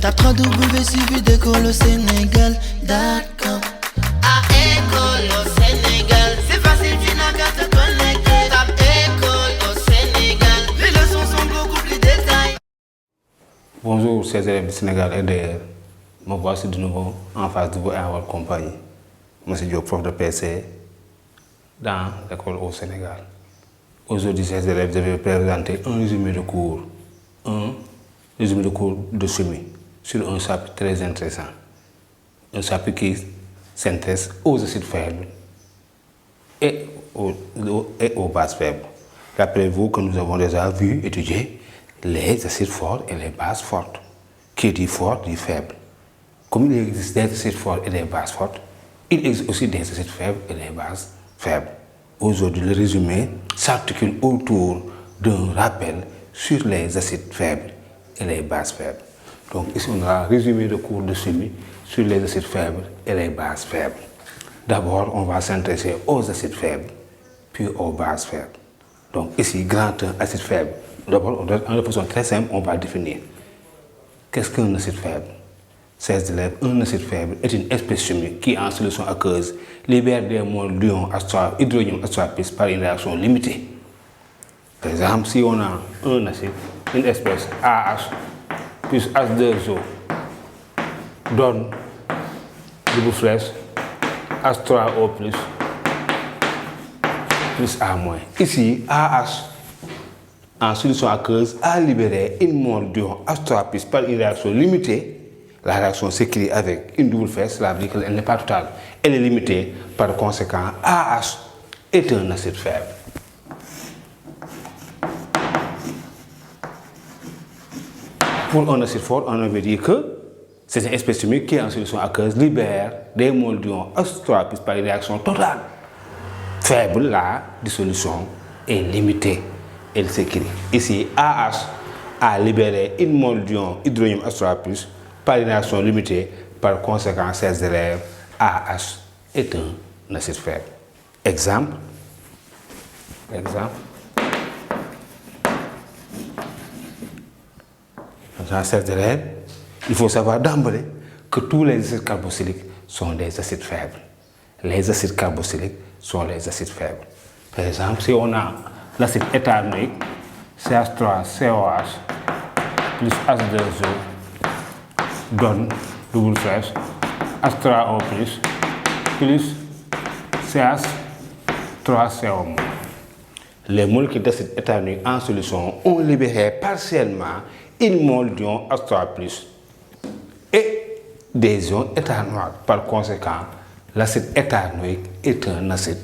Tape www.suividécole-au-sénégal.com. À école au Sénégal, c'est facile, tu n'as qu'à te connecter. Tape école au Sénégal, les leçons sont beaucoup plus détaillées. Bonjour chers élèves du Sénégal et d'ailleurs, me voici de nouveau en face de vous et en votre compagnie. Monsieur Diop, prof de PC dans l'école au Sénégal. Aujourd'hui, chers élèves, je vais vous présenter un résumé de cours. Un résumé de cours de chimie sur un chapitre très intéressant. Un chapitre qui s'intéresse aux acides faibles et aux bases faibles. Rappelez-vous que nous avons déjà vu étudier les acides forts et les bases fortes. Qui dit fort dit faible. Comme il existe des acides forts et des bases fortes, il existe aussi des acides faibles et des bases faibles. Aujourd'hui, le résumé s'articule autour d'un rappel sur les acides faibles et les bases faibles. Donc ici, on a un résumé de cours de chimie sur les acides faibles et les bases faibles. D'abord, on va s'intéresser aux acides faibles, puis aux bases faibles. Donc ici, grand 1, acide faible. D'abord, de façon très simple, on va définir. Qu'est-ce qu'un acide faible? Chers élèves, un acide faible est une espèce chimique qui, en solution aqueuse, libère des moles d'ion hydrogène astroapique par une réaction limitée. Par exemple, si on a un acide, une espèce AH plus H2O donne double flèche H3O plus A-. Ici, AH en solution aqueuse a libéré une mole d'ion H3 par une réaction limitée. La réaction s'écrit avec une double flèche, cela veut dire qu'elle n'est pas totale, elle est limitée. Par conséquent, AH est un acide faible. Pour un acide fort, on veut dire que c'est une espèce chimique qui, en solution aqueuse, libère des moles d'ion H3 par une réaction totale. Faible, la dissolution est limitée. Elle s'écrit. Ici, AH a libéré une mole d'ion hydrogène H3 par une réaction limitée. Par conséquent, ces élèves, AH est un acide faible. Exemple. Ces élèves, il faut savoir d'emblée que tous les acides carboxyliques sont des acides faibles. Les acides carboxyliques sont les acides faibles. Par exemple, si on a l'acide éthanoïque, CH3COH plus H2O donne double flèche H3O plus CH3CO. Les molécules d'acide éthanoïque en solution ont libéré partiellement une mole d'ion H3 et des ions éthanoiques. Par conséquent, l'acide éthanoïque est un acide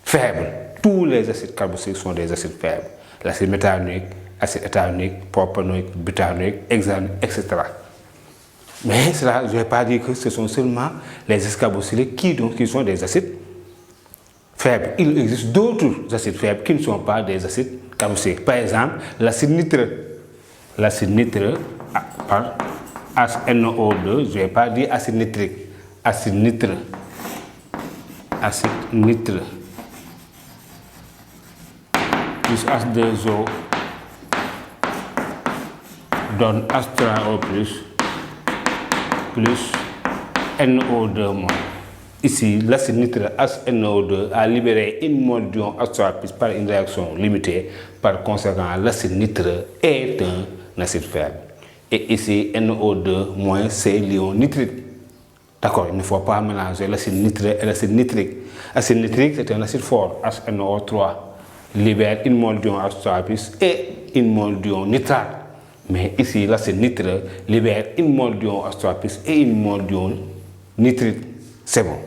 faible. Tous les acides carboxyliques sont des acides faibles. L'acide méthanoïque, acide éthanoïque, propanoïque, butanoïque, hexanoïque, etc. Mais cela, je ne vais pas dire que ce sont seulement les acides carboxyliques qui sont des acides faibles. Il existe d'autres acides faibles qui ne sont pas des acides carboxyliques. Par exemple, l'acide nitreux. L'acide nitreux par HNO2, je ne vais pas dire acide nitrique. Acide nitreux. Acide nitreux plus H2O donne H3O plus NO2-. Ici, l'acide nitreux HNO2 a libéré une mole d'ion H3 par une réaction limitée. Par conséquent, l'acide nitreux est un acide faible. Et ici, NO2- c'est l'ion nitrique. D'accord, il ne faut pas mélanger l'acide nitreux et l'acide nitrique. L'acide nitrique, c'est un acide fort, HNO3. Libère une mole d'ion H3 et une mole d'ion nitrate. Mais ici, l'acide nitreux libère une mole d'ion H3 et une mole d'ion nitrite. C'est bon.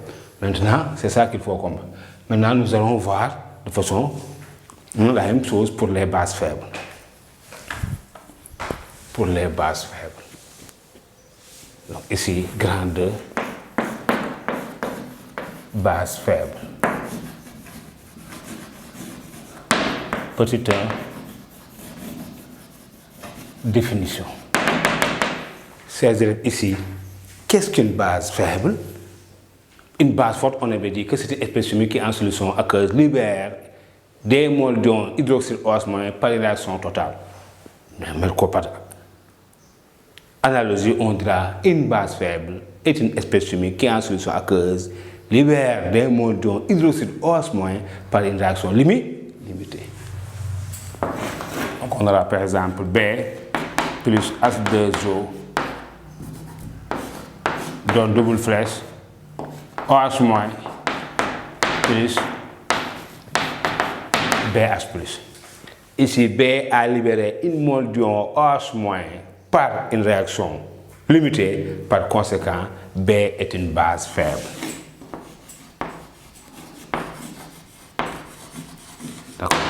Maintenant, c'est ça qu'il faut comprendre. Maintenant, nous allons voir de façon la même chose pour les bases faibles. Pour les bases faibles. Donc ici, grand 2, base faible. Petit 1, définition. C'est-à-dire ici, qu'est-ce qu'une base faible? Une base forte, on avait dit que c'est une espèce chimique qui, en solution aqueuse, libère des moles d'ion hydroxyde OH- par une réaction totale. Analogie, on dira une base faible est une espèce chimique qui en solution aqueuse libère des molécules d'ion hydroxyde OH- par une réaction limitée. Donc on aura par exemple B plus H2O donne double flèche OH- plus BH+. Ici, B a libéré une molécule d'ion OH- par une réaction limitée. Par conséquent, B est une base faible.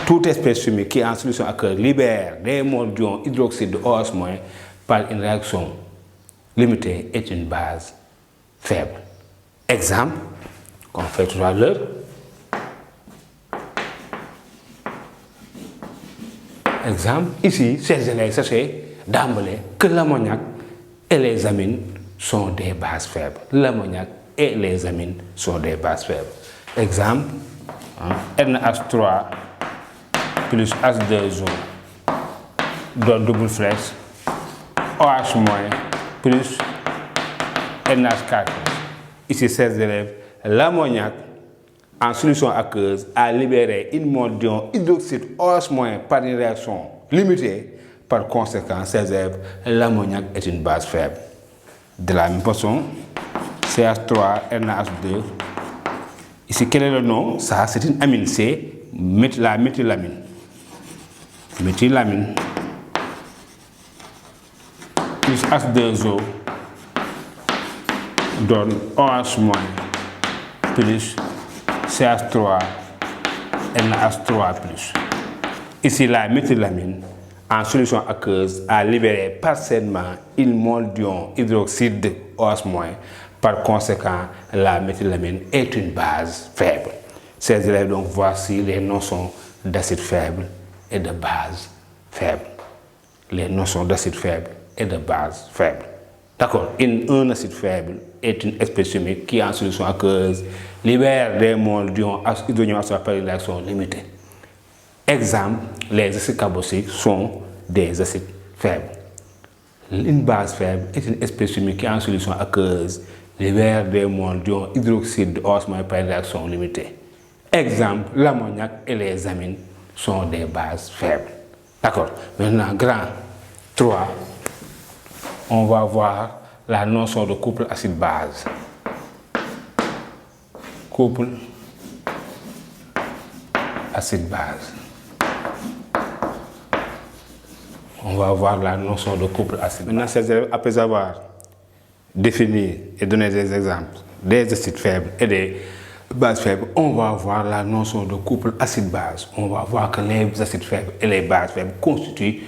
Toute espèce chimique qui en solution aqueuse libère des molécules d'ion hydroxyde OH- par une réaction limitée est une base faible. Exemple, qu'on fait tout à l'heure. Exemple, ici, ces élèves sachez d'emblée que l'ammoniac et les amines sont des bases faibles. L'ammoniac et les amines sont des bases faibles. Exemple, NH3 plus H2O donne double flèche OH- plus NH4. Ici, ces élèves, l'ammoniac en solution aqueuse a libéré une molécule d'ion hydroxyde OH- par une réaction limitée. Par conséquent, ces élèves, l'ammoniac est une base faible. De la même façon, CH3NH2. Ici, quel est le nom? Ça, c'est une amine, c'est la méthylamine. Méthylamine plus H2O donne OH- plus CH3NH3+. Ici, la méthylamine en solution aqueuse a libéré partiellement une molécule d'ion hydroxyde OH-. Par conséquent, la méthylamine est une base faible. Ces élèves, donc, voici les notions d'acide faible et de base faible. Les notions d'acide faible et de base faible. D'accord, un acide faible est une espèce chimique qui, en solution aqueuse, libère des molécules d'ion hydrogène par une réaction limitée. Exemple, les acides carboxyliques sont des acides faibles. Une base faible est une espèce chimique qui, en solution aqueuse, libère des molécules d'ion hydroxyde OH- par une réaction limitée. Exemple, l'ammoniac et les amines sont des bases faibles. D'accord. Maintenant, grand 3, on va voir la notion de couple acide-base. Couple acide-base. On va voir la notion de couple acide. Maintenant, ces élèves, après avoir défini et donné des exemples des acides faibles et des bases faibles, on va voir la notion de couple acide-base. On va voir que les acides faibles et les bases faibles constituent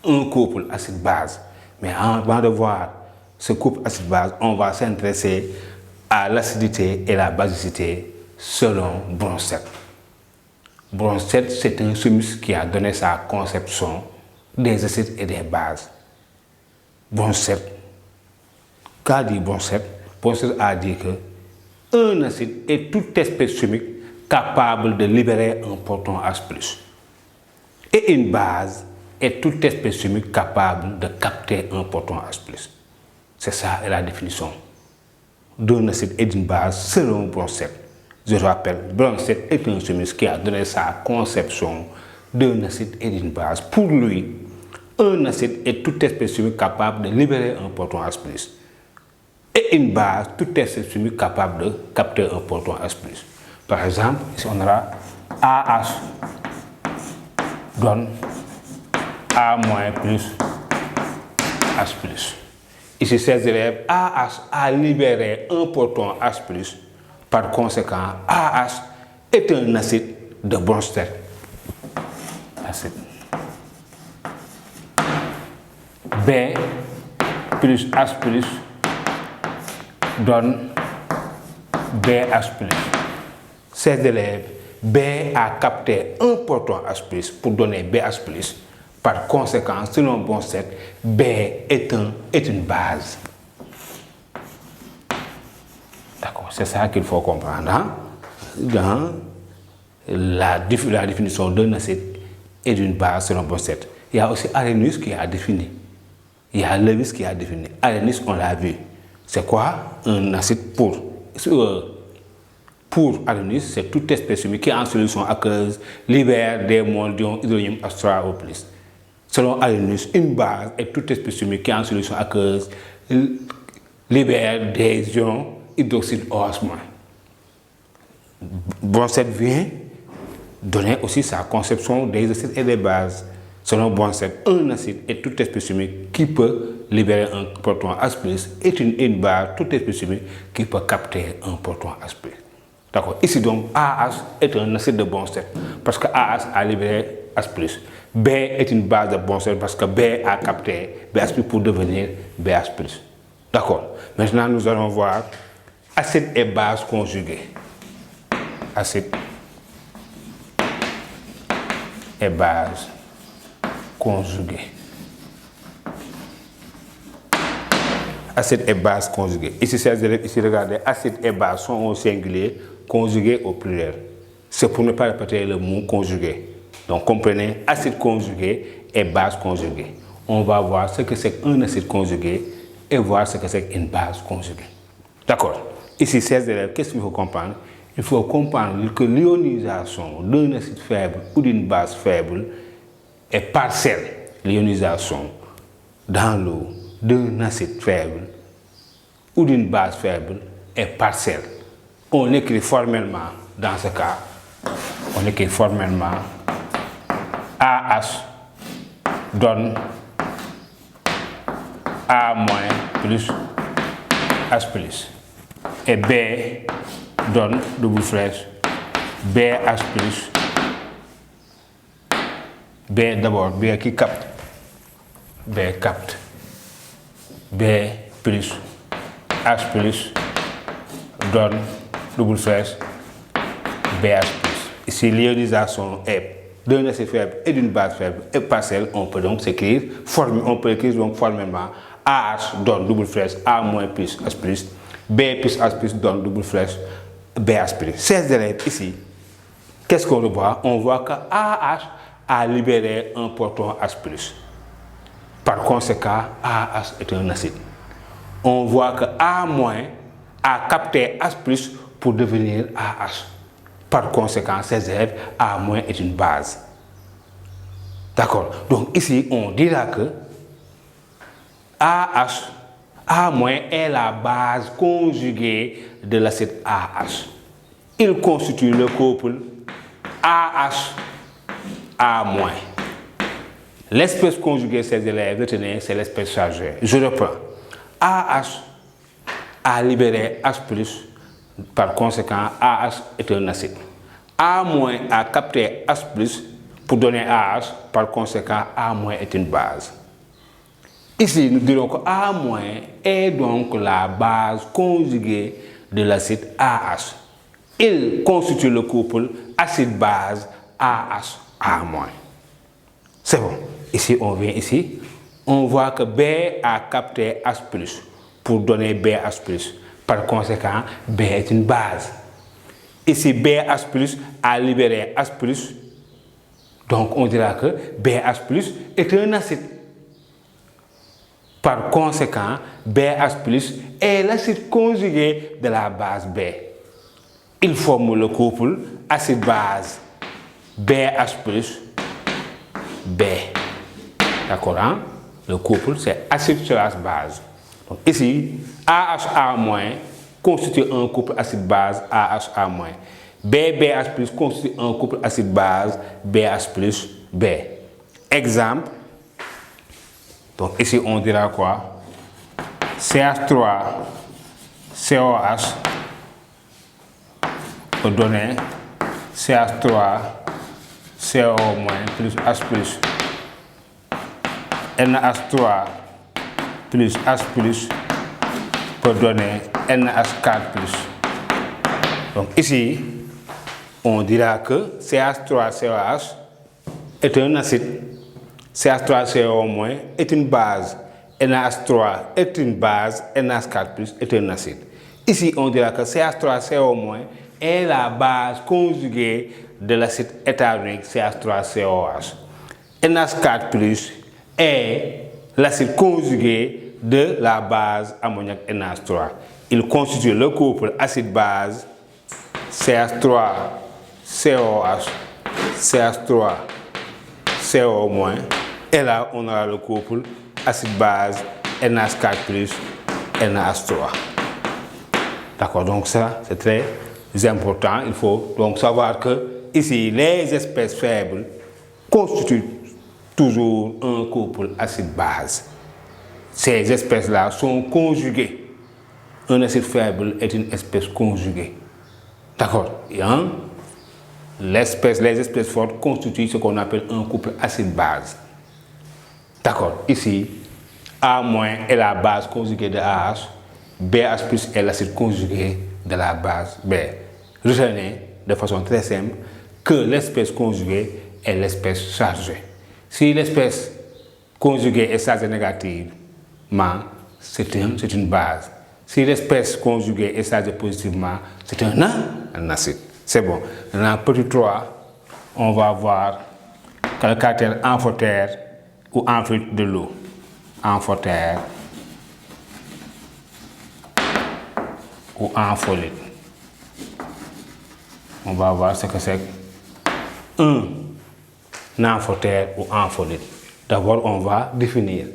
un couple acide-base. Mais avant de voir ce couple acide-base, on va s'intéresser à l'acidité et la basicité selon Bronsted. Bronsted, c'est un chimiste qui a donné sa conception des acides et des bases. Bronsted, qu'a dit Bronsted? Bronsted a dit que un acide est toute espèce chimique capable de libérer un proton H+. Et une base est toute espèce chimique capable de capter un proton H+. C'est ça la définition d'un acide et d'une base selon Bronsted. Je rappelle, Bronsted est un chimiste qui a donné sa conception d'un acide et d'une base. Pour lui, un acide est toute espèce chimique capable de libérer un proton H+. Et une base, toute espèce chimique capable de capter un proton H+. Par exemple, ici on aura AH donne A- plus H+. Ici, ces élèves, AH a libéré un proton H+. Par conséquent, AH est un acide de Bronsted. Acide. B plus H+ donne BH+. Ces élèves, B a capté un proton H+ pour donner BH+. Par conséquent, selon Bronsted, B est une base. D'accord, c'est ça qu'il faut comprendre. Hein? Dans la définition d'un acide et d'une base selon Bronsted. Il y a aussi Arrhenius qui a défini. Il y a Lewis qui a défini. Arsénique, on l'a vu. C'est quoi? Un acide pour arsénique, c'est toute espèce chimique qui en solution aqueuse libère des molles hydrogène H3O+. Selon Arrhenius, une base est toute espèce chimique qui en solution aqueuse libère des ions hydroxyde OH-. Bronsted vient donner aussi sa conception des acides et des bases. Selon Bronsted, un acide est toute espèce chimique qui peut libérer un proton H+, est une base, toute espèce chimique qui peut capter un proton H+. D'accord. Ici donc, AH est un acide de Bronsted parce que AH a libéré H+. B est une base de Bronsted parce que B a capté BH+ pour devenir BH+. D'accord. Maintenant, nous allons voir acide et base conjugués. Acide et base conjugués. Acide et base conjugués. Ici, ces élèves, ici, regardez, acide et base sont au singulier, conjugués au pluriel. C'est pour ne pas répéter le mot conjugué. Donc, comprenez, acide conjugué et base conjuguée. On va voir ce que c'est qu'un acide conjugué et voir ce que c'est qu'une base conjuguée. D'accord. Ici, ces élèves, qu'est-ce qu'il faut comprendre? Il faut comprendre que l'ionisation d'un acide faible ou d'une base faible est partielle. L'ionisation dans l'eau d'un acide faible ou d'une base faible est partielle. On écrit formellement, dans ce cas, on écrit formellement AH donne A- plus H+. Et B donne double flèche BH+. B d'abord, B qui capte. B capte. B plus H+ donne double flèche BH+. Ici, l'ionisation est d'un acide faible et d'une base faible et partielle. On peut donc écrire formellement AH donne double flèche A- plus H+, B plus H+ donne double flèche BH+. Ces élèves ici, qu'est-ce qu'on voit? On voit que AH a libéré un proton H+. Par conséquent, AH est un acide. On voit que A- a capté H+ pour devenir AH. Par conséquent, ces élèves, A- est une base. D'accord. Donc ici, on dira que AH, A- est la base conjuguée de l'acide AH. Il constitue le couple AH, A-. L'espèce conjuguée, ces élèves, retenez, c'est l'espèce chargée. Je reprends. AH a libéré H+, par conséquent, AH est un acide. A- a capté H+ pour donner AH, par conséquent, A- est une base. Ici, nous dirons que A- est donc la base conjuguée de l'acide AH. Il constitue le couple acide-base AH, A-. C'est bon. Ici, on vient ici. On voit que B a capté H+ pour donner BH+. Par conséquent, B est une base. Ici, BH+ a libéré H+. Donc, on dira que BH+ est un acide. Par conséquent, BH+ est l'acide conjugué de la base B. Il forme le couple acide-base BH+, B. D'accord, hein? Le couple, c'est acide/base. Donc ici, AHA- constitue un couple acide-base AHA-. BBH+ constitue un couple acide-base BH+, B. Exemple. Donc ici, on dira quoi? CH3, COH peut donner CH3, CO- plus H+. NH3 plus H+ peut donner NH4+. Donc ici, on dira que CH3COH est un acide, CH3CO- est une base, NH3 est une base, NH4+ est un acide. Ici, on dira que CH3CO- est la base conjuguée de l'acide éthanoïque CH3COH. NH4+ est l'acide conjugué de la base ammoniac NH3. Il constitue le couple acide-base CH3, COH, CH3, CO-. Et là, on aura le couple acide-base NH4+, NH3. D'accord, donc ça, c'est très important. Il faut donc savoir que ici, les espèces faibles constituent toujours un couple acide-base. Ces espèces-là sont conjuguées. Un acide faible est une espèce conjuguée. D'accord. Les espèces fortes constituent ce qu'on appelle un couple acide-base. D'accord. Ici, A- est la base conjuguée de AH, BH+ est l'acide conjugué de la base B. Retenez de façon très simple que l'espèce conjuguée est l'espèce chargée. Si l'espèce conjuguée est chargée négativement, c'est une base. Si l'espèce conjuguée est chargée positivement, c'est un acide. C'est bon. Dans petit 3, on va voir que le caractère amphotère ou amphitrite de l'eau. Amphotère ou ampholyte. On va voir ce que c'est un amphotère ou ampholyte. D'abord, on va définir.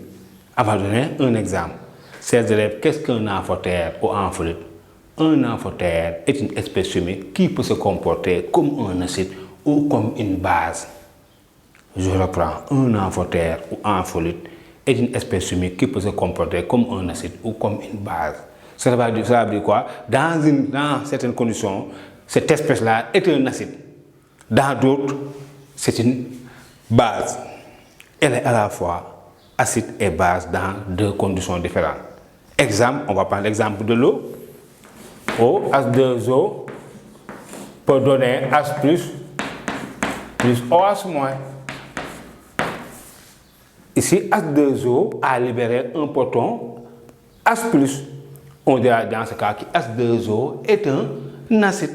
On va donner un exemple. Chers élèves, qu'est-ce qu'un amphotère ou ampholyte? Un amphotère est une espèce chimique qui peut se comporter comme un acide ou comme une base. Je reprends. Un amphotère ou ampholyte est une espèce chimique qui peut se comporter comme un acide ou comme une base. Ça veut dire quoi? Dans certaines conditions, cette espèce-là est un acide. Dans d'autres, c'est une base. Elle est à la fois acide et base dans deux conditions différentes. Exemple, on va prendre l'exemple de l'eau. H2O peut donner H plus OH moins. Ici, H2O a libéré un proton H+. On dira dans ce cas que H2O est un acide.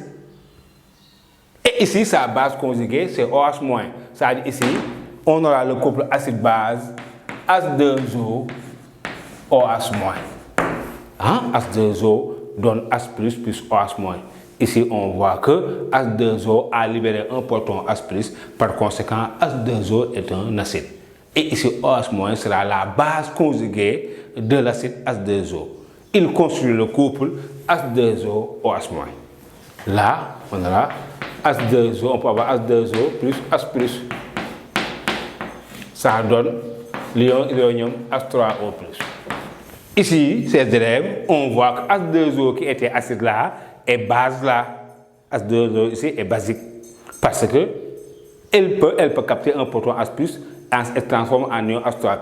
Et ici, sa base conjuguée, c'est OH-. Ça veut dire ici, on aura le couple acide-base H2O, OH-. H2O donne H+, plus OH-. Ici, on voit que H2O a libéré un proton H+, par conséquent, H2O est un acide. Et ici, OH- sera la base conjuguée de l'acide H2O. Il constitue le couple H2O, OH-. Là, on aura H2O, on peut avoir H2O plus H+. Ça donne l'ion uranium H3O+. Ici, ces élèves, on voit que H2O qui était acide là est base là. H2O ici est basique. Parce que elle peut capter un proton H+, et se transforme en ion H3+.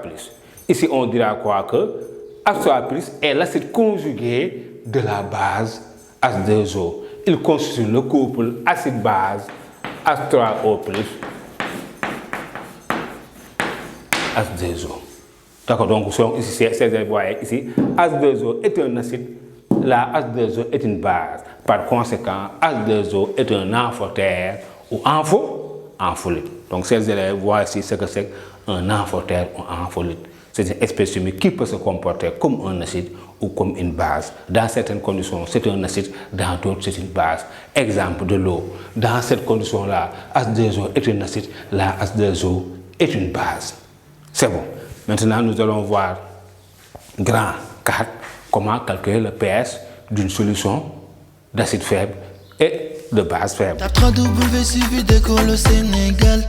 Ici, on dira quoi? Que H3+ est l'acide conjugué de la base H2O. Il constitue le couple acide-base H3O+, H2O. D'accord, donc ici, vous voyez ici, H2O est un acide, là H2O est une base. Par conséquent, H2O est un amphotère ou ampholyte. Donc ces élèves voient ici ce que c'est un amphotère ou ampholyte. C'est une espèce chimique qui peut se comporter comme un acide ou comme une base. Dans certaines conditions, c'est un acide, dans d'autres, c'est une base. Exemple de l'eau. Dans cette condition-là, H2O est un acide, là H2O est une base. C'est bon. Maintenant, nous allons voir grand 4, comment calculer le pH d'une solution d'acide faible et de base faible. Tape 3W suivi d'école au Sénégal.